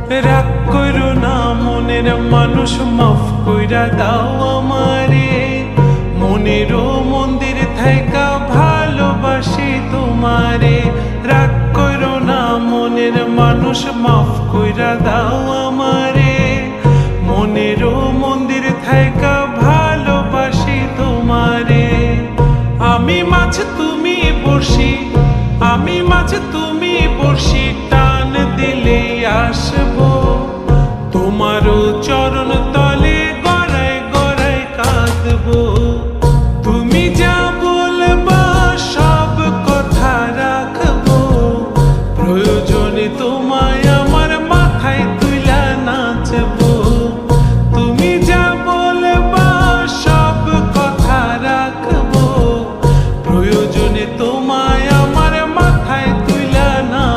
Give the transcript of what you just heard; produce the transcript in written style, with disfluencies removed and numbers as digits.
রাগ করো না মনের মানুষ, মাফ কইরা দাও আমারে। মনেরও মন্দির থাইকা ভালোবাসি তোমারে। রাগ করো না মনের মানুষ, মাফ কইরা দাও আমারে। মনেরও মন্দির থাইকা ভালোবাসি তোমারে। আমি মাছ তুমি বড়শি, আমি মাছ তুমি বড়শি, টান দিলে আসবো তোমারও চরণ তলে, গড়ায় গড়ায় কাঁদবো। তুমি যা বলবা সব কথা রাখবো, প্রয়োজনে তো